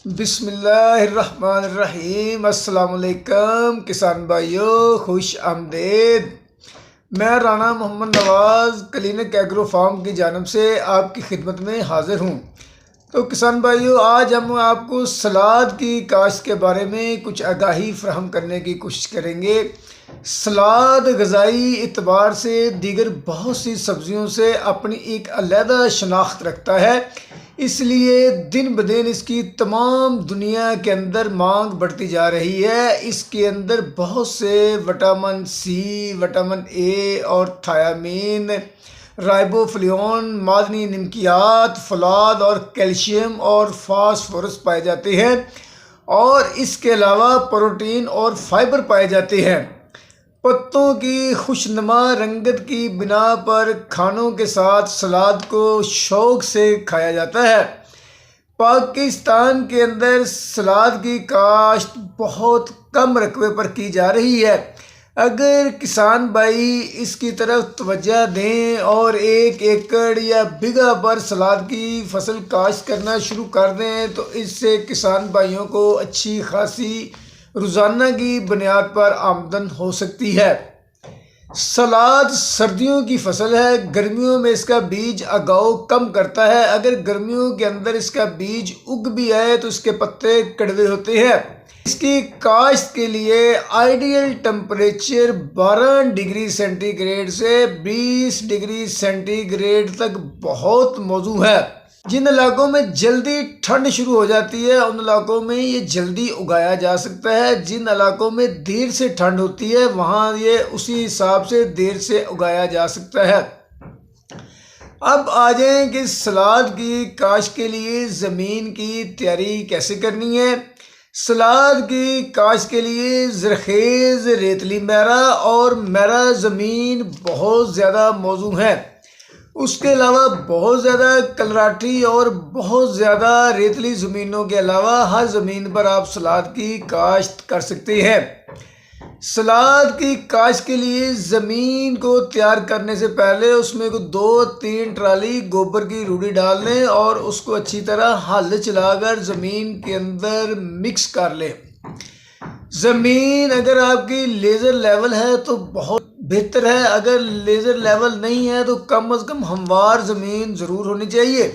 बिस्मिल्लाहिर्रहमानिर्रहीम। अस्सलाम वालेकुम किसान भाइयों, खुश आमदेद। मैं राना मोहम्मद नवाज़ क्लिनिक एग्रो फार्म की जानब से आपकी खिदमत में हाज़िर हूँ। तो किसान भाइयों, आज हम आपको सलाद की काश्त के बारे में कुछ आगाही फ़राहम करने की कोशिश करेंगे। सलाद ग़िज़ाई एतबार से दीगर बहुत सी सब्ज़ियों से अपनी एक अलहदा शनाख्त रखता है, इसलिए दिन ब दिन इसकी तमाम दुनिया के अंदर मांग बढ़ती जा रही है। इसके अंदर बहुत से विटामिन सी, विटामिन ए और थायामीन, राइबोफ्लेविन, मादनी नमकियात, फलाद और कैल्शियम और फास्फोरस पाए जाते हैं और इसके अलावा प्रोटीन और फाइबर पाए जाते हैं। पत्तों की खुशनुमा रंगत की बिना पर खानों के साथ सलाद को शौक़ से खाया जाता है। पाकिस्तान के अंदर सलाद की काश्त बहुत कम रकबे पर की जा रही है। अगर किसान भाई इसकी तरफ तवज्जो दें और 1 एकड़ या बीघा पर सलाद की फसल काश्त करना शुरू कर दें तो इससे किसान भाइयों को अच्छी खासी रोज़ाना की बुनियाद पर आमदन हो सकती है। सलाद सर्दियों की फसल है, गर्मियों में इसका बीज उगाव कम करता है। अगर गर्मियों के अंदर इसका बीज उग भी आए तो इसके पत्ते कड़वे होते हैं। इसकी काश्त के लिए आइडियल टेम्परेचर 12 डिग्री सेंटीग्रेड से 20 डिग्री सेंटीग्रेड तक बहुत मौजूद है। जिन इलाकों में जल्दी ठंड शुरू हो जाती है उन इलाकों में ये जल्दी उगाया जा सकता है। जिन इलाकों में देर से ठंड होती है वहाँ ये उसी हिसाब से देर से उगाया जा सकता है। अब आ जाएं कि सलाद की काश्त के लिए ज़मीन की तैयारी कैसे करनी है। सलाद की काश्त के लिए ज़रखेज़, रेतली मैरा और मैरा ज़मीन बहुत ज़्यादा मौजूद है। उसके अलावा बहुत ज़्यादा कलराठी और बहुत ज़्यादा रेतली ज़मीनों के अलावा हर ज़मीन पर आप सलाद की काश्त कर सकते हैं। सलाद की काश्त के लिए ज़मीन को तैयार करने से पहले उसमें को 2-3 ट्राली गोबर की रूढ़ी डाल लें और उसको अच्छी तरह हल चलाकर ज़मीन के अंदर मिक्स कर लें। ज़मीन अगर आपकी लेज़र लेवल है तो बहुत बेहतर है, अगर लेज़र लेवल नहीं है तो कम से कम हमवार ज़मीन ज़रूर होनी चाहिए।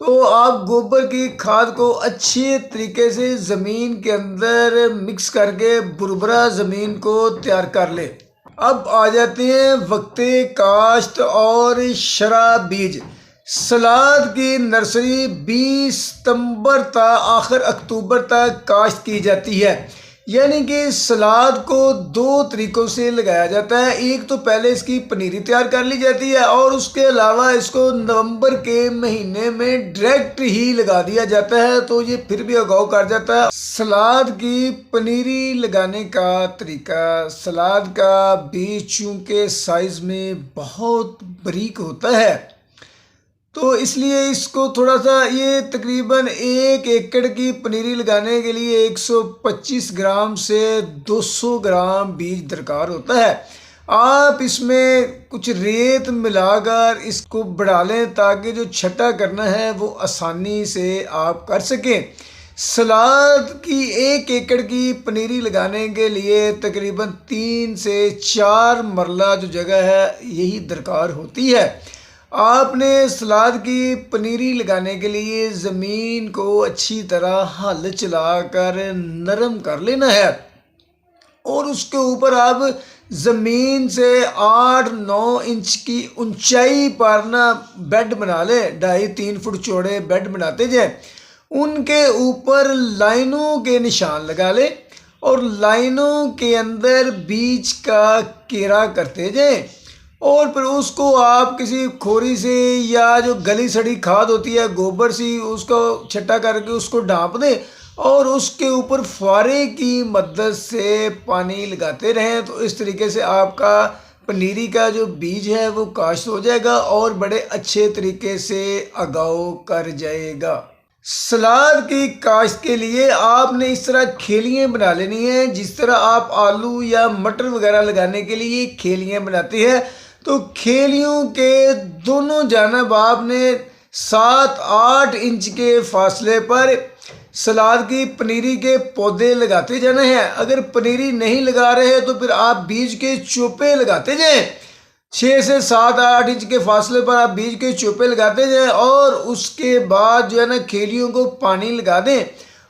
तो आप गोबर की खाद को अच्छे तरीके से ज़मीन के अंदर मिक्स करके बुरबरा ज़मीन को तैयार कर ले। अब आ जाते हैं वक्ते काश्त और शरा बीज। सलाद की नर्सरी 20 सितंबर तक आखिर अक्टूबर तक काश्त की जाती है। यानी कि सलाद को 2 तरीक़ों से लगाया जाता है। एक तो पहले इसकी पनीरी तैयार कर ली जाती है और उसके अलावा इसको नवंबर के महीने में डायरेक्ट ही लगा दिया जाता है तो ये फिर भी उगाव कर जाता है। सलाद की पनीरी लगाने का तरीका, सलाद का बीज चूँकि साइज़ में बहुत बारीक होता है तो इसलिए इसको थोड़ा सा ये तकरीबन 1 एकड़ की पनीरी लगाने के लिए 125 ग्राम से 200 ग्राम बीज दरकार होता है। आप इसमें कुछ रेत मिलाकर इसको बढ़ा लें ताकि जो छटा करना है वो आसानी से आप कर सकें। सलाद की 1 एकड़ की पनीरी लगाने के लिए तकरीबन 3 से 4 मरला जो जगह है यही दरकार होती है। आपने सलाद की पनीरी लगाने के लिए ज़मीन को अच्छी तरह हल चलाकर नरम कर लेना है और उसके ऊपर आप ज़मीन से 8-9 इंच की ऊंचाई पर ना बेड बना लें। 2.5-3 फुट चौड़े बेड बनाते जाएं, उनके ऊपर लाइनों के निशान लगा लें और लाइनों के अंदर बीज का घेरा करते जाएं और फिर उसको आप किसी खोरी से या जो गली सड़ी खाद होती है गोबर सी उसको छट्टा करके उसको ढाँप दें और उसके ऊपर फुहारे की मदद से पानी लगाते रहें। तो इस तरीके से आपका पनीरी का जो बीज है वो काश्त हो जाएगा और बड़े अच्छे तरीके से उगाव कर जाएगा। सलाद की काश्त के लिए आपने इस तरह खेलियाँ बना लेनी हैं जिस तरह आप आलू या मटर वगैरह लगाने के लिए खेलियाँ बनाते हैं। तो खेलियों के दोनों जानब आपने 7-8 इंच के फासले पर सलाद की पनीरी के पौधे लगाते जाना है। अगर पनीरी नहीं लगा रहे हैं तो फिर आप बीज के चोपे लगाते जाएं। 6 से 7-8 इंच के फासले पर आप बीज के चोपे लगाते जाएं और उसके बाद जो है ना खेलियों को पानी लगा दें।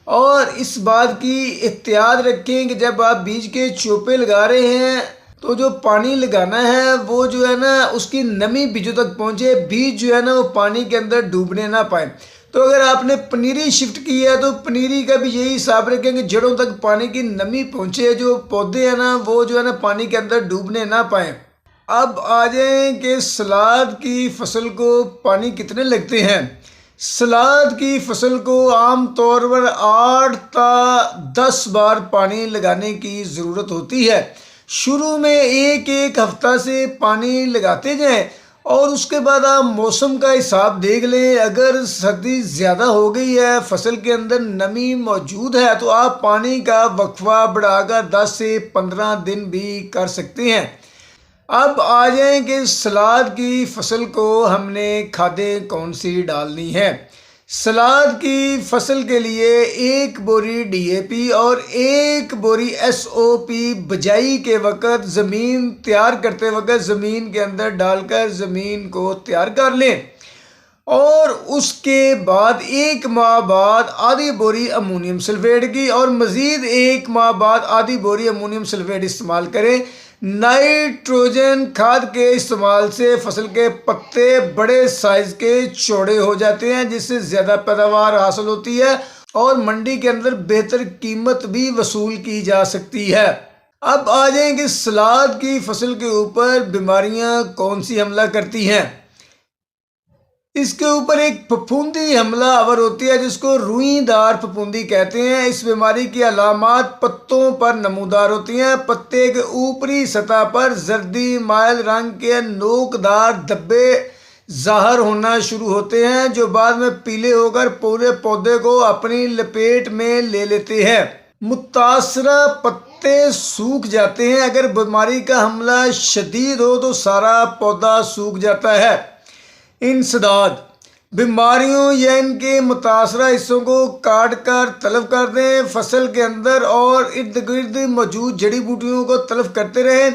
और इस बात की एहतियात रखें कि जब आप बीज के चोपे लगा रहे हैं तो जो पानी लगाना है वो जो है ना उसकी नमी बीजों तक पहुँचे, बीज जो है ना वो पानी के अंदर डूबने ना पाए। तो अगर आपने पनीरी शिफ्ट की है तो पनीरी का भी यही हिसाब रखें कि जड़ों तक पानी की नमी पहुँचे, जो पौधे हैं ना वो जो है ना पानी के अंदर डूबने ना पाए। अब आ जाएं कि सलाद की फसल को पानी कितने लगते हैं। सलाद की फसल को आम तौर पर 8 से 10 बार पानी लगाने की ज़रूरत होती है। शुरू में एक हफ्ता से पानी लगाते जाएं और उसके बाद आप मौसम का हिसाब देख लें। अगर सर्दी ज़्यादा हो गई है, फसल के अंदर नमी मौजूद है, तो आप पानी का वक्फा बढ़ाकर 10 से 15 दिन भी कर सकते हैं। अब आ जाएं कि सलाद की फसल को हमने खादें कौन सी डालनी है। सलाद की फसल के लिए 1 बोरी DAP और 1 बोरी SOP बिजाई के वक़्त ज़मीन तैयार करते वक़्त ज़मीन के अंदर डालकर ज़मीन को तैयार कर लें और उसके बाद 1 माह बाद आधी बोरी अमोनियम सल्फेट की और मज़ीद 1 माह बाद आधी बोरी अमोनियम सल्फेट इस्तेमाल करें। नाइट्रोजन खाद के इस्तेमाल से फसल के पत्ते बड़े साइज के चौड़े हो जाते हैं, जिससे ज़्यादा पैदावार हासिल होती है और मंडी के अंदर बेहतर कीमत भी वसूल की जा सकती है। अब आ जाएंगे सलाद की फसल के ऊपर बीमारियां कौन सी हमला करती हैं। इसके ऊपर एक फफूंदी हमला आवर होती है जिसको रुईदार फफूंदी कहते हैं। इस बीमारी की अलामात पत्तों पर नमूदार होती हैं। पत्ते के ऊपरी सतह पर जर्दी माइल रंग के नोकदार धब्बे ज़ाहिर होना शुरू होते हैं जो बाद में पीले होकर पूरे पौधे को अपनी लपेट में ले लेते हैं। मुतासरा पत्ते सूख जाते हैं। अगर बीमारी का हमला शदीद हो तो सारा पौधा सूख जाता है। इंसदाद बीमारियों या इनके मुतासरा हिस्सों को काट कर तलब कर दें। फसल के अंदर और इर्द गिर्द मौजूद जड़ी बूटियों को तलब करते रहें।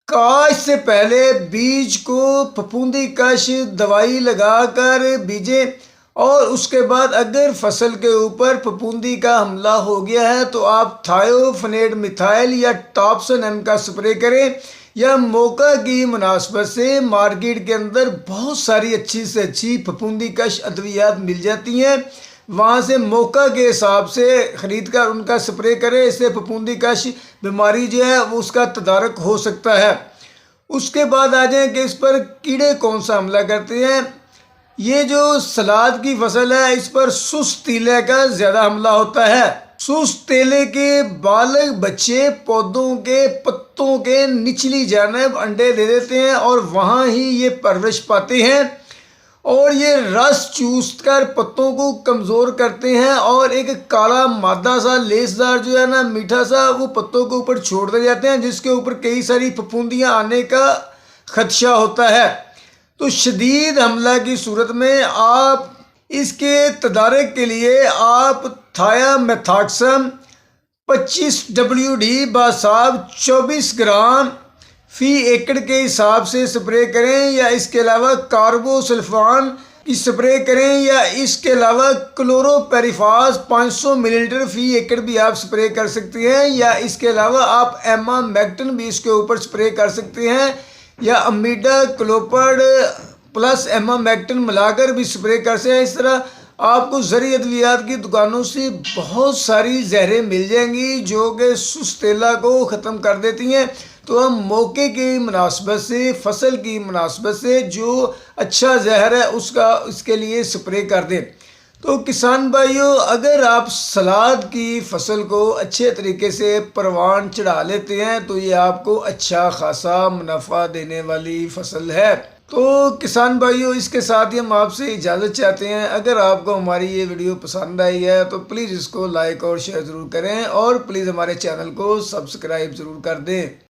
काश से पहले बीज को फफूंदी कश दवाई लगाकर बीजें और उसके बाद अगर फसल के ऊपर फफूंदी का हमला हो गया है तो आप थायोफनेट मिथाइल या टॉप्सन M का स्प्रे करें। या मौका की मुनासबत से मार्केट के अंदर बहुत सारी अच्छी से अच्छी फफूंदी कश अद्वियात मिल जाती हैं, वहाँ से मौका के हिसाब से ख़रीद कर उनका स्प्रे करें। इससे फफूंदी कश बीमारी जो है वो उसका तदारक हो सकता है। उसके बाद आ जाए कि इस पर कीड़े कौन सा हमला करते हैं। ये जो सलाद की फसल है इस पर सुस्त तीले का ज़्यादा हमला होता है। सुस्त तेले के बालग बच्चे पौधों के पत्तों के निचली जानिब अंडे दे देते हैं और वहाँ ही ये परवरिश पाते हैं और ये रस चूसकर पत्तों को कमज़ोर करते हैं और एक काला मादा सा लेसदार जो है ना मीठा सा वो पत्तों के ऊपर छोड़ दे जाते हैं जिसके ऊपर कई सारी फफूंदियाँ आने का खदशा होता है। तो शदीद हमला की सूरत में आप इसके तदारक के लिए आप थायामेथाक्सम 25 WD बासाब 24 ग्राम फी एकड़ के हिसाब से स्प्रे करें या इसके अलावा कार्बोसल्फान की स्प्रे करें या इसके अलावा क्लोरोपेरिफास 500 मिलीलीटर फी एकड़ भी आप स्प्रे कर सकते हैं या इसके अलावा आप एमामेक्टिन भी इसके ऊपर स्प्रे कर सकते हैं या अमीडा क्लोपर्ड प्लस एमामेक्टिन मिलाकर भी स्प्रे कर सकते हैं। इस तरह आपको ज़री अद्वियात की दुकानों से बहुत सारी जहरें मिल जाएंगी जो कि सुस्तेला को ख़त्म कर देती हैं। तो हम मौके की मुनासबत से फसल की मुनासबत से जो अच्छा जहर है उसका इसके लिए स्प्रे कर दें। तो किसान भाइयों, अगर आप सलाद की फसल को अच्छे तरीके से परवान चढ़ा लेते हैं तो ये आपको अच्छा खासा मुनाफा देने वाली फसल है। तो किसान भाइयों, इसके साथ ही हम आपसे इजाज़त चाहते हैं। अगर आपको हमारी ये वीडियो पसंद आई है तो प्लीज़ इसको लाइक और शेयर ज़रूर करें और प्लीज़ हमारे चैनल को सब्सक्राइब ज़रूर कर दें।